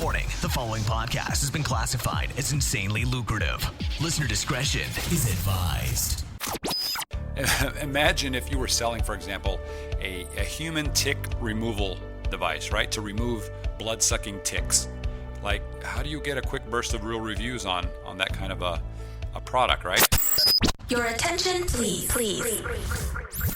Warning, the following podcast has been classified as insanely lucrative. Listener discretion is advised. Imagine if you were selling, for example, a human tick removal device, right? To remove blood-sucking ticks. Like, how do you get a quick burst of real reviews on that kind of a product, right? Your attention, please.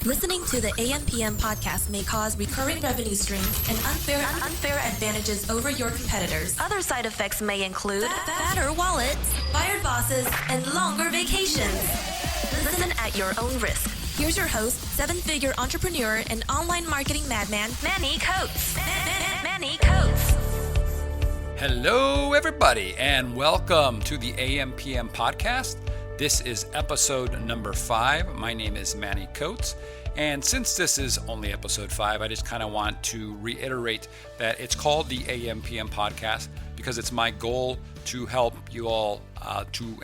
Listening to the AM/PM podcast may cause recurring revenue streams and unfair advantages over your competitors. Other side effects may include fatter wallets, fired bosses, and longer vacations. Listen at your own risk. Here's your host, seven-figure entrepreneur and online marketing madman, Manny Coates. Manny Coates. Hello, everybody, and welcome to the AM/PM podcast. This is episode number 5. My name is Manny Coates, and since this is only episode 5, I just kind of want to reiterate that it's called the AM/PM podcast because it's my goal to help you all,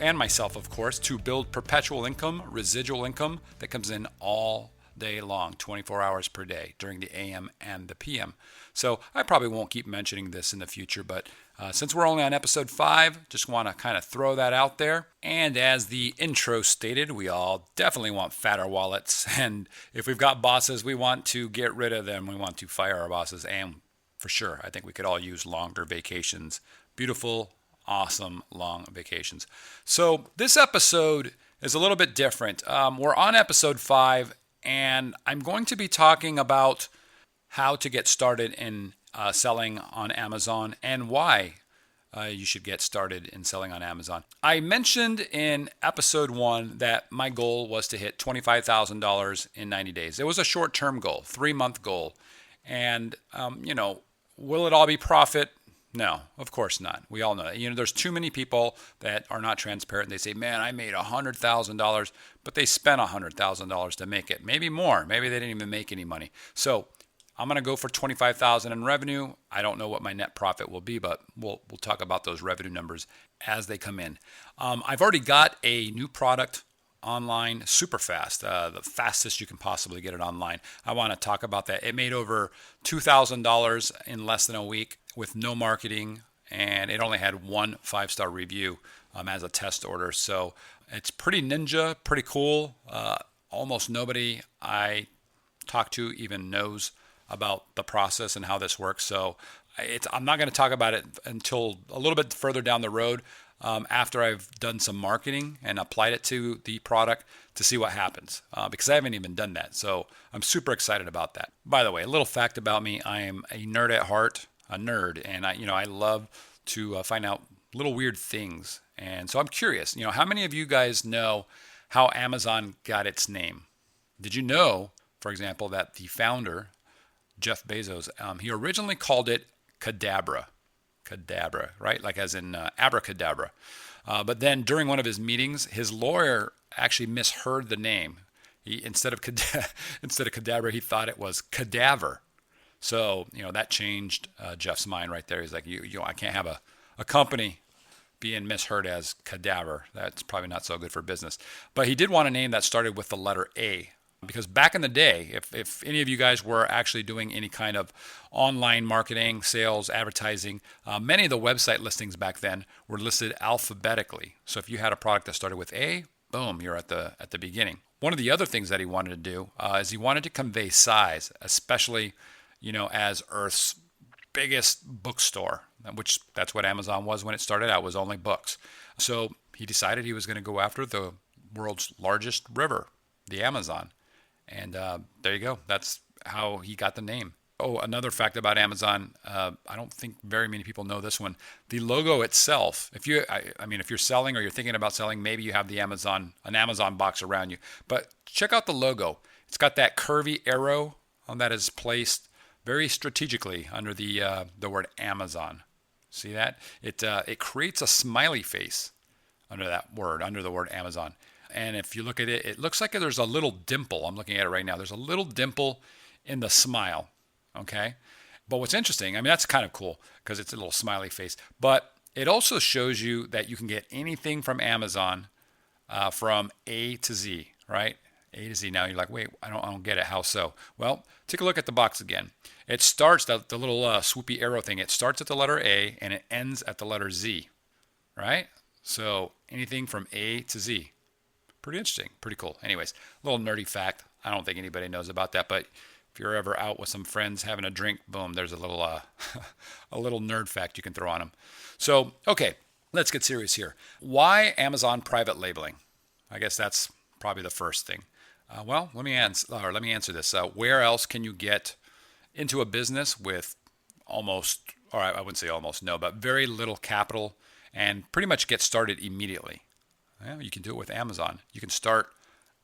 and myself, of course, to build perpetual income, residual income that comes in all day long, 24 hours per day during the AM and the PM. So I probably won't keep mentioning this in the future, but since we're only on episode 5, just want to kind of throw that out there. And as the intro stated, we all definitely want fatter wallets. And if we've got bosses, we want to get rid of them. We want to fire our bosses. And for sure, I think we could all use longer vacations. Beautiful, awesome, long vacations. So this episode is a little bit different. We're on episode 5, and I'm going to be talking about how to get started in selling on Amazon and why you should get started in selling on Amazon. I mentioned in episode 1 that my goal was to hit $25,000 in 90 days. It was a short-term goal, 3-month goal. And, will it all be profit? No, of course not. We all know that. There's too many people that are not transparent. They say, man, I made $100,000, but they spent $100,000 to make it. Maybe more. Maybe they didn't even make any money. So I'm going to go for $25,000 in revenue. I don't know what my net profit will be, but we'll talk about those revenue numbers as they come in. I've already got a new product online super fast, the fastest you can possibly get it online. I want to talk about that. It made over $2,000 in less than a week with no marketing, and it only had 1 5-star review as a test order. So it's pretty ninja, pretty cool. Almost nobody I talk to even knows about the process and how this works. So I'm not going to talk about it until a little bit further down the road after I've done some marketing and applied it to the product to see what happens because I haven't even done that. So I'm super excited about that. By the way, a little fact about me, I am a nerd at heart, a nerd, and I love to find out little weird things. And so I'm curious, how many of you guys know how Amazon got its name? Did you know, for example, that the founder, Jeff Bezos, he originally called it Cadabra, right? Like as in abracadabra. But then during one of his meetings, his lawyer actually misheard the name. Instead of Cadabra, he thought it was cadaver. So, that changed Jeff's mind right there. He's like, I can't have a company being misheard as cadaver. That's probably not so good for business. But he did want a name that started with the letter A. Because back in the day, if any of you guys were actually doing any kind of online marketing, sales, advertising, many of the website listings back then were listed alphabetically. So if you had a product that started with A, boom, you're at the beginning. One of the other things that he wanted to do is he wanted to convey size, especially, as Earth's biggest bookstore, which that's what Amazon was when it started out, was only books. So he decided he was going to go after the world's largest river, the Amazon. And there you go. That's how he got the name. Oh, another fact about Amazon, I don't think very many people know this one. The logo itself, if you're selling or you're thinking about selling, maybe you have an Amazon box around you. But check out the logo. It's got that curvy arrow that is placed very strategically under the word Amazon. See that? It creates a smiley face under the word Amazon. And if you look at it, it looks like there's a little dimple. I'm looking at it right now. There's a little dimple in the smile, okay? But what's interesting, that's kind of cool because it's a little smiley face. But it also shows you that you can get anything from Amazon from A to Z, right? A to Z. Now you're like, wait, I don't get it. How so? Well, take a look at the box again. It starts, the little swoopy arrow thing, it starts at the letter A and it ends at the letter Z, right? So anything from A to Z. Pretty interesting, pretty cool. Anyways, a little nerdy fact. I don't think anybody knows about that, but if you're ever out with some friends having a drink, boom, there's a little a little nerd fact you can throw on them. So, okay, let's get serious here. Why Amazon private labeling? I guess that's probably the first thing. Well, let me answer this. Where else can you get into a business with almost, or I wouldn't say almost, no, but very little capital and pretty much get started immediately? Well, you can do it with Amazon. You can start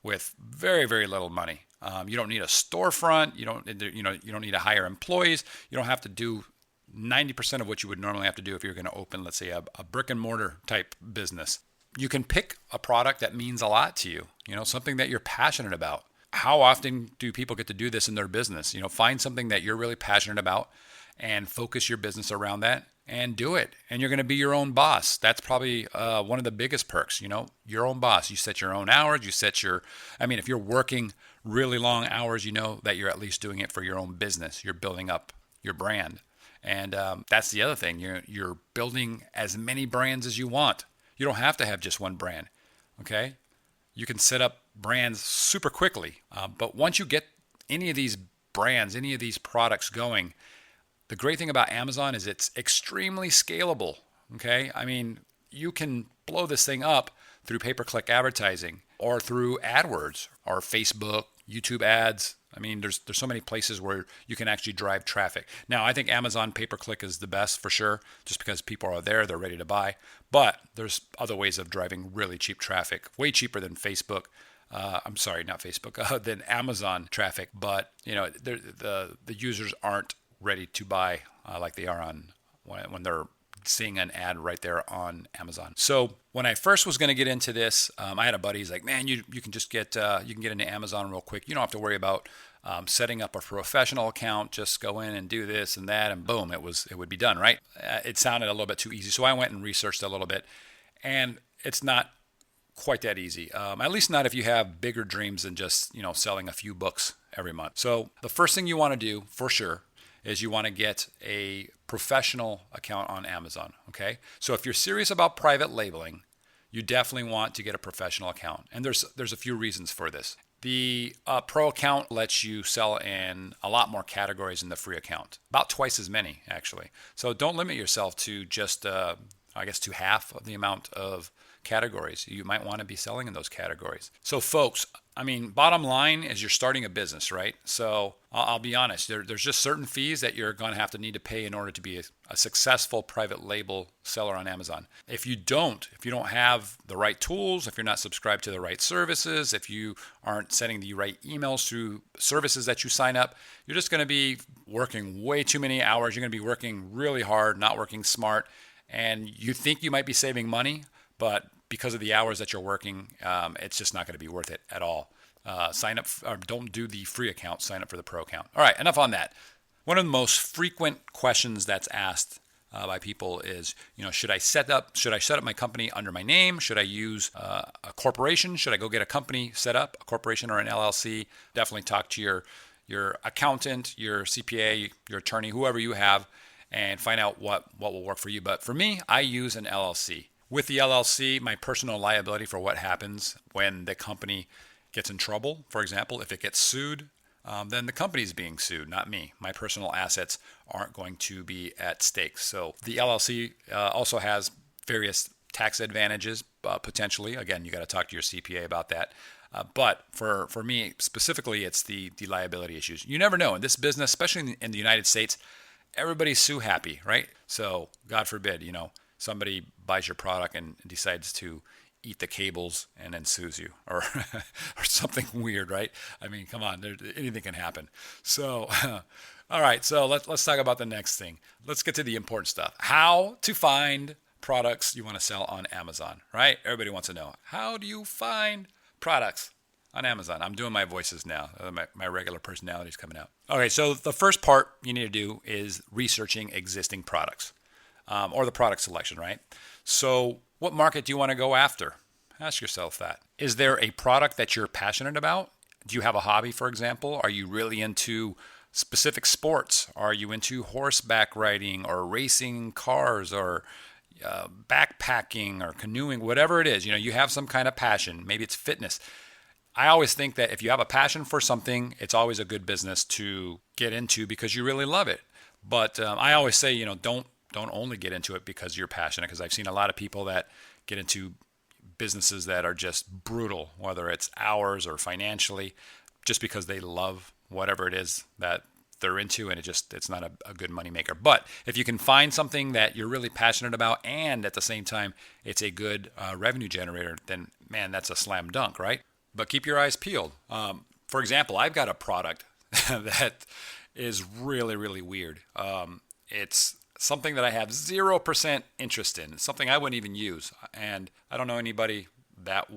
with very, very little money. You don't need a storefront. You don't need to hire employees. You don't have to do 90% of what you would normally have to do if you're going to open, let's say, a brick and mortar type business. You can pick a product that means a lot to you, something that you're passionate about. How often do people get to do this in their business? Find something that you're really passionate about and focus your business around that and do it. And you're going to be your own boss. That's probably one of the biggest perks, your own boss. You set your own hours. If you're working really long hours, that you're at least doing it for your own business. You're building up your brand. And that's the other thing. You're building as many brands as you want. You don't have to have just one brand, okay? You can set up brands super quickly. But once you get any of these brands, any of these products going, the great thing about Amazon is it's extremely scalable, okay? You can blow this thing up through pay-per-click advertising or through AdWords or Facebook, YouTube ads. There's so many places where you can actually drive traffic. Now, I think Amazon pay-per-click is the best for sure, just because people are there, they're ready to buy. But there's other ways of driving really cheap traffic, way cheaper than Facebook. Not Facebook, than Amazon traffic. But the users aren't ready to buy like they are when they're seeing an ad right there on Amazon. So when I first was going to get into this, I had a buddy. He's like, "Man, you can just get into Amazon real quick. You don't have to worry about setting up a professional account. Just go in and do this and that, and boom, it would be done, right?" It sounded a little bit too easy, so I went and researched a little bit, and it's not quite that easy. At least not if you have bigger dreams than just selling a few books every month. So the first thing you want to do for sure is you want to get a professional account on Amazon, okay? So if you're serious about private labeling, you definitely want to get a professional account. And there's a few reasons for this. The pro account lets you sell in a lot more categories than the free account, about twice as many, actually. So don't limit yourself to just, to half of the amount of categories. You might want to be selling in those categories. So folks, bottom line is you're starting a business, right? So I'll be honest, there's just certain fees that you're going to have to need to pay in order to be a successful private label seller on Amazon. If you don't have the right tools, if you're not subscribed to the right services, if you aren't sending the right emails through services that you sign up, you're just going to be working way too many hours. You're going to be working really hard, not working smart, and you think you might be saving money, but because of the hours that you're working, it's just not going to be worth it at all. Sign up, or don't do the free account, sign up for the pro account. All right, enough on that. One of the most frequent questions that's asked by people is, should I set up my company under my name? Should I use a corporation? Should I go get a company set up, a corporation or an LLC? Definitely talk to your accountant, your CPA, your attorney, whoever you have, and find out what will work for you. But for me, I use an LLC. With the LLC, my personal liability for what happens when the company gets in trouble, for example, if it gets sued, then the company's being sued, not me. My personal assets aren't going to be at stake. So the LLC also has various tax advantages, potentially. Again, you got to talk to your CPA about that. But for me specifically, it's the liability issues. You never know. In this business, especially in the United States, everybody's sue happy, right? So God forbid, somebody buys your product and decides to eat the cables and then sues you or something weird, right? Come on, anything can happen. So, all right, so let's talk about the next thing. Let's get to the important stuff. How to find products you want to sell on Amazon, right? Everybody wants to know, how do you find products on Amazon? I'm doing my voices now. My regular personality is coming out. Okay, so the first part you need to do is researching existing products. Or the product selection, right? So what market do you want to go after? Ask yourself that. Is there a product that you're passionate about? Do you have a hobby, for example? Are you really into specific sports? Are you into horseback riding or racing cars or backpacking or canoeing, whatever it is? You have some kind of passion. Maybe it's fitness. I always think that if you have a passion for something, it's always a good business to get into because you really love it. But I always say, don't only get into it because you're passionate, because I've seen a lot of people that get into businesses that are just brutal, whether it's hours or financially, just because they love whatever it is that they're into, and it's not a good money maker. But if you can find something that you're really passionate about and at the same time it's a good revenue generator, then man, that's a slam dunk, right? But keep your eyes peeled. For example, I've got a product that is really, really weird. It's something that I have 0% interest in. It's something I wouldn't even use, and I don't know anybody that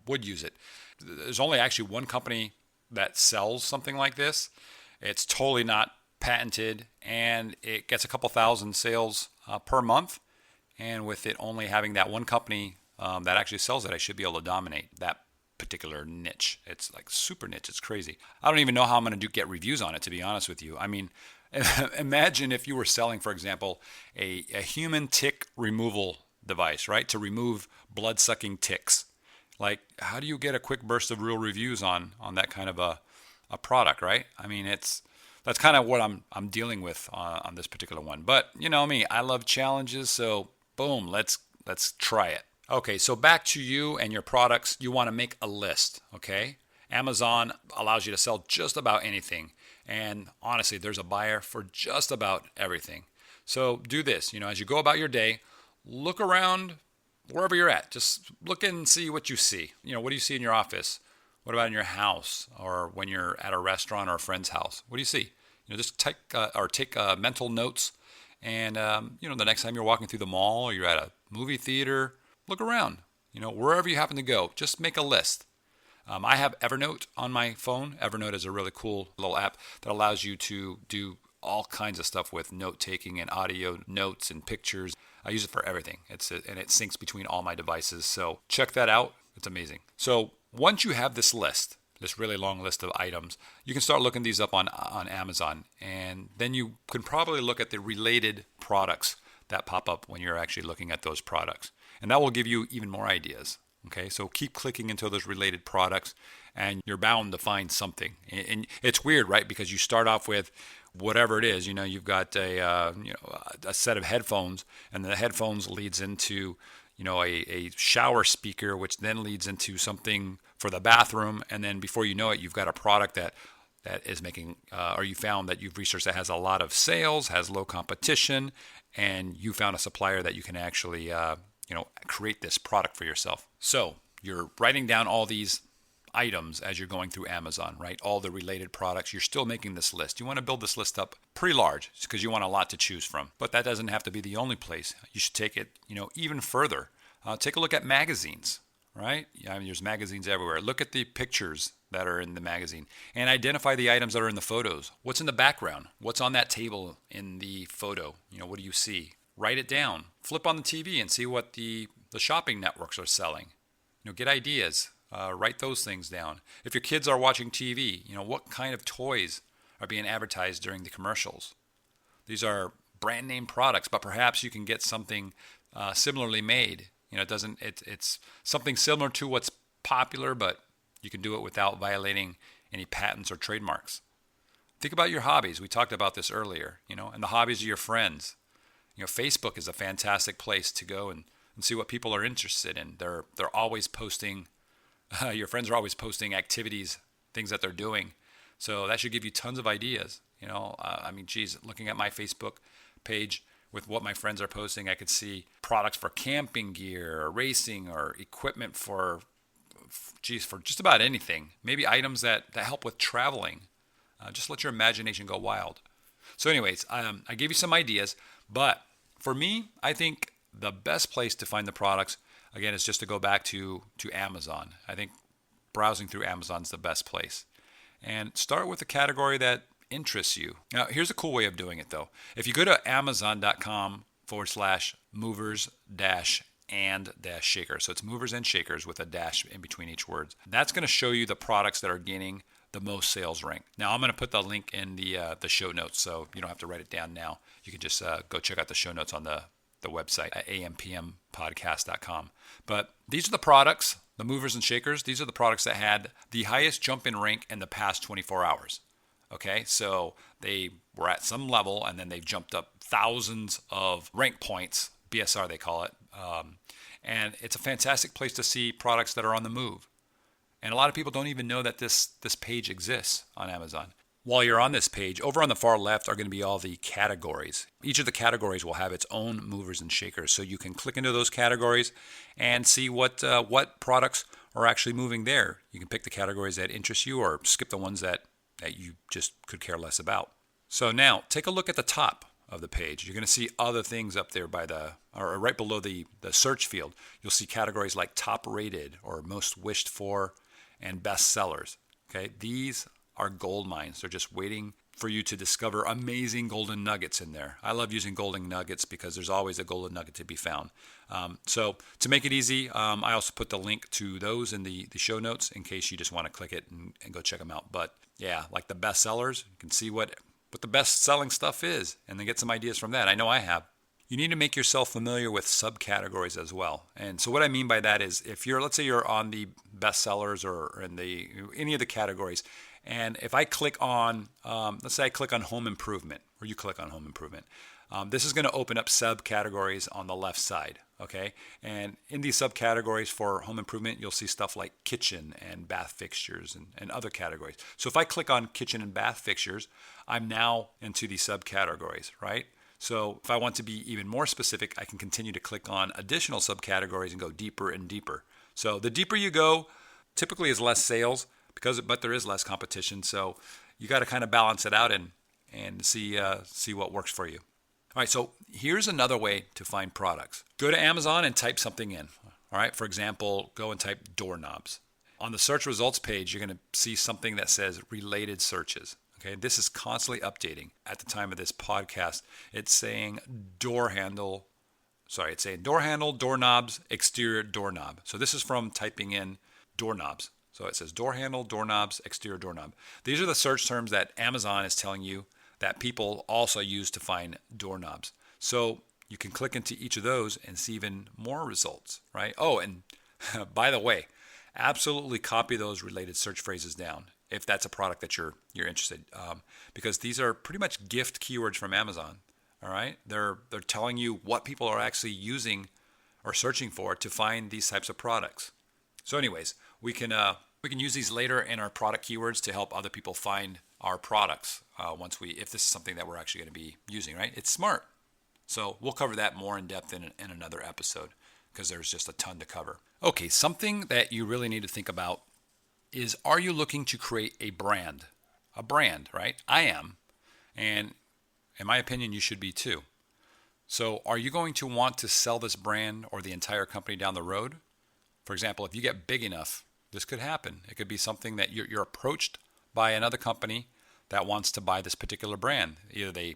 would use it. There's only actually one company that sells something like this. It's totally not patented, and it gets a couple thousand sales per month. And with it only having that one company that actually sells it, I should be able to dominate that particular niche. It's like super niche. It's crazy. I don't even know how I'm going to get reviews on it, to be honest with you. I mean, imagine if you were selling, for example, a human tick removal device, right? To remove blood-sucking ticks. Like, how do you get a quick burst of real reviews on that kind of a product, right? I mean, that's kind of what I'm dealing with on this particular one. But you know me, I love challenges, so boom, let's try it. Okay, so back to you and your products. You want to make a list, okay? Amazon allows you to sell just about anything, and honestly, there's a buyer for just about everything. So do this, as you go about your day, look around wherever you're at. Just look and see what you see. What do you see in your office? What about in your house, or when you're at a restaurant or a friend's house? What do you see? Just take mental notes, and the next time you're walking through the mall or you're at a movie theater, look around. Wherever you happen to go, just make a list. I have Evernote on my phone. Evernote is a really cool little app that allows you to do all kinds of stuff with note taking and audio notes and pictures. I use it for everything. And it syncs between all my devices. So check that out. It's amazing. So once you have this list, this really long list of items, you can start looking these up on Amazon. And then you can probably look at the related products that pop up when you're actually looking at those products. And that will give you even more ideas. Okay, so keep clicking into those related products, and you're bound to find something. And it's weird, right? Because you start off with whatever it is. You've got a set of headphones, and the headphones leads into a shower speaker, which then leads into something for the bathroom, and then before you know it, you've got a product that is making, or you found that you've researched that has a lot of sales, has low competition, and you found a supplier that you can actually create this product for yourself. So you're writing down all these items as you're going through Amazon, right? All the related products. You're still making this list. You want to build this list up pretty large because you want a lot to choose from. But that doesn't have to be the only place. You should take it, even further. Take a look at magazines, right? There's magazines everywhere. Look at the pictures that are in the magazine and identify the items that are in the photos. What's in the background? What's on that table in the photo? What do you see? Write it down. Flip on the TV and see what the shopping networks are selling. Get ideas. Write those things down. If your kids are watching TV, what kind of toys are being advertised during the commercials? These are brand name products, but perhaps you can get something similarly made. It's something similar to what's popular, but you can do it without violating any patents or trademarks. Think about your hobbies. We talked about this earlier, and the hobbies of your friends. Facebook is a fantastic place to go and see what people are interested in. They're always posting. Your friends are always posting activities, things that they're doing. So that should give you tons of ideas. Looking at my Facebook page with what my friends are posting, I could see products for camping gear, or racing, or equipment for just about anything. Maybe items that help with traveling. Just let your imagination go wild. So anyways, I gave you some ideas, but for me, I think the best place to find the products, again, is just to go back to Amazon. I think browsing through Amazon is the best place. And start with a category that interests you. Now, here's a cool way of doing it, though. If you go to amazon.com/movers-and-shakers, so it's movers and shakers with a dash in between each word, that's going to show you the products that are gaining the most sales rank. Now, I'm going to put the link in the show notes, so you don't have to write it down now. You can just go check out the show notes on the website at ampmpodcast.com. But these are the products, the movers and shakers. These are the products that had the highest jump in rank in the past 24 hours. Okay, so they were at some level, and then they've jumped up thousands of rank points, BSR they call it. And it's a fantastic place to see products that are on the move. And a lot of people don't even know that this page exists on Amazon. While you're on this page, over on the far left are going to be all the categories. Each of the categories will have its own movers and shakers. So you can click into those categories and see what products are actually moving there. You can pick the categories that interest you or skip the ones that you just could care less about. So now take a look at the top of the page. You're going to see other things up there or right below the search field. You'll see categories like top rated or most wished for and best sellers. Okay, these are gold mines. They're just waiting for you to discover amazing golden nuggets in there. I love using golden nuggets because there's always a golden nugget to be found. So to make it easy, I also put the link to those in the show notes in case you just want to click it and go check them out. But yeah, like the best sellers, you can see what the best selling stuff is and then get some ideas from that. I know I have. You need to make yourself familiar with subcategories as well. And so what I mean by that is let's say you're on the best sellers or in any of the categories, and if I click on, let's say I click on home improvement, or you click on home improvement, this is going to open up subcategories on the left side, okay? And in these subcategories for home improvement, you'll see stuff like kitchen and bath fixtures and other categories. So if I click on kitchen and bath fixtures, I'm now into these subcategories, right? So if I want to be even more specific, I can continue to click on additional subcategories and go deeper and deeper. So the deeper you go, typically is less sales, but there is less competition. So you got to kind of balance it out and see what works for you. All right, so here's another way to find products. Go to Amazon and type something in. All right, for example, go and type doorknobs. On the search results page, you're going to see something that says related searches. Okay, this is constantly updating. At the time of this podcast, it's saying door handle, doorknobs, exterior doorknob. So this is from typing in doorknobs. So it says door handle, doorknobs, exterior doorknob. These are the search terms that Amazon is telling you that people also use to find doorknobs. So you can click into each of those and see even more results, right? Oh, and by the way, absolutely copy those related search phrases down if that's a product that you're interested, because these are pretty much gift keywords from Amazon. All right, they're telling you what people are actually using or searching for to find these types of products. So, anyways, we can use these later in our product keywords to help other people find our products if this is something that we're actually going to be using. Right? It's smart. So we'll cover that more in depth in another episode because there's just a ton to cover. Okay, something that you really need to think about is, are you looking to create a brand? A brand, right? I am. And in my opinion, you should be too. So are you going to want to sell this brand or the entire company down the road? For example, if you get big enough, this could happen. It could be something that you're approached by another company that wants to buy this particular brand. Either they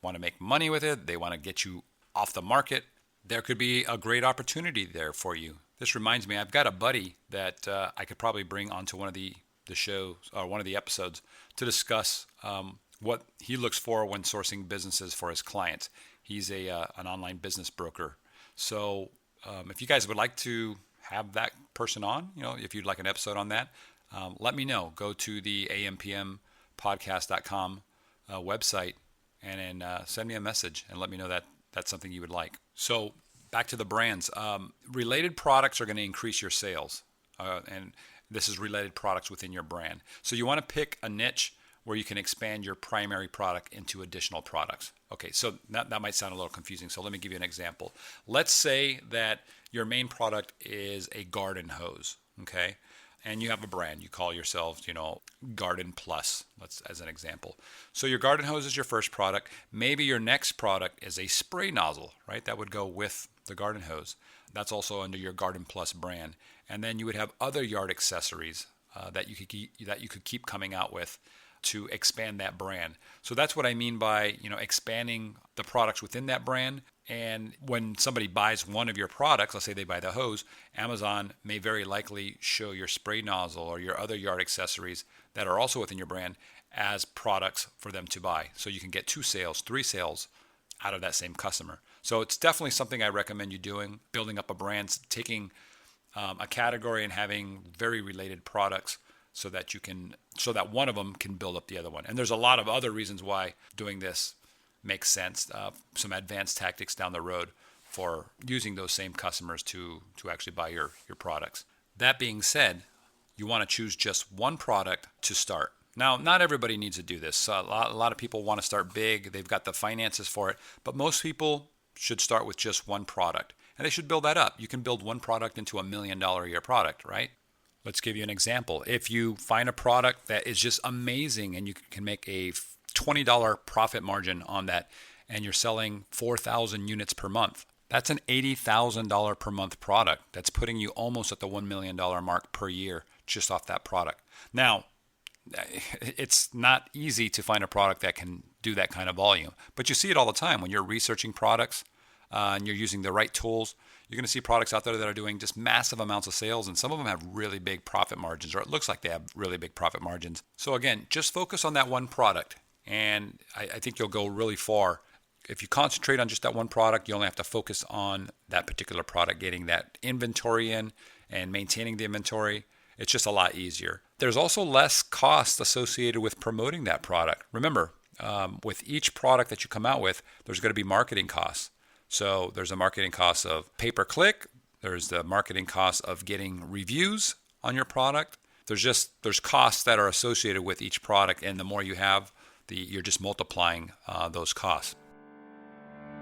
want to make money with it, they want to get you off the market. There could be a great opportunity there for you. This reminds me, I've got a buddy that I could probably bring onto one of the shows or one of the episodes to discuss what he looks for when sourcing businesses for his clients. He's an online business broker. So if you guys would like to have that person on, if you'd like an episode on that, let me know. Go to the ampmpodcast.com website and then send me a message and let me know that that's something you would like. So back to the brands. Related products are going to increase your sales. And this is related products within your brand. So you want to pick a niche where you can expand your primary product into additional products. Okay, so that might sound a little confusing. So let me give you an example. Let's say that your main product is a garden hose, okay? And you have a brand. You call yourself, Garden Plus, as an example. So your garden hose is your first product. Maybe your next product is a spray nozzle, right? That would go with the garden hose. That's also under your Garden Plus brand. And then you would have other yard accessories that you could keep coming out with to expand that brand. So that's what I mean by, expanding the products within that brand. And when somebody buys one of your products, let's say they buy the hose, Amazon may very likely show your spray nozzle or your other yard accessories that are also within your brand as products for them to buy. So you can get 2 sales, 3 sales out of that same customer. So it's definitely something I recommend you doing, building up a brand, taking a category and having very related products so that one of them can build up the other one. And there's a lot of other reasons why doing this makes sense. Some advanced tactics down the road for using those same customers to actually buy your products. That being said, you want to choose just one product to start. Now, not everybody needs to do this. A lot of people want to start big. They've got the finances for it. But most people should start with just one product. And they should build that up. You can build one product into $1 million a year product, right? Let's give you an example. If you find a product that is just amazing and you can make a $20 profit margin on that and you're selling 4,000 units per month, that's an $80,000 per month product. That's putting you almost at the $1 million mark per year just off that product. Now, it's not easy to find a product that can do that kind of volume, but you see it all the time when you're researching products and you're using the right tools. You're going to see products out there that are doing just massive amounts of sales, and some of them have really big profit margins, or it looks like they have really big profit margins. So again, just focus on that one product, and I think you'll go really far. If you concentrate on just that one product, you only have to focus on that particular product, getting that inventory in and maintaining the inventory. It's just a lot easier. There's also less cost associated with promoting that product. Remember, with each product that you come out with, there's going to be marketing costs. So there's a marketing cost of pay-per-click. There's the marketing cost of getting reviews on your product. There's costs that are associated with each product, and the more you have, you're just multiplying those costs.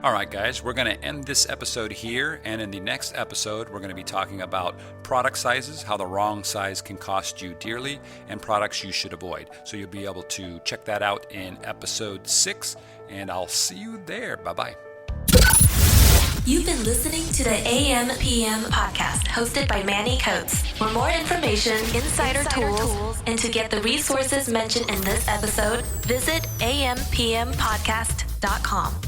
All right, guys, we're going to end this episode here, and in the next episode, we're going to be talking about product sizes, how the wrong size can cost you dearly, and products you should avoid. So you'll be able to check that out in episode 6, and I'll see you there. Bye-bye. You've been listening to the AM/PM podcast hosted by Manny Coates. For more information, insider tools, and to get the resources mentioned in this episode, visit ampmpodcast.com.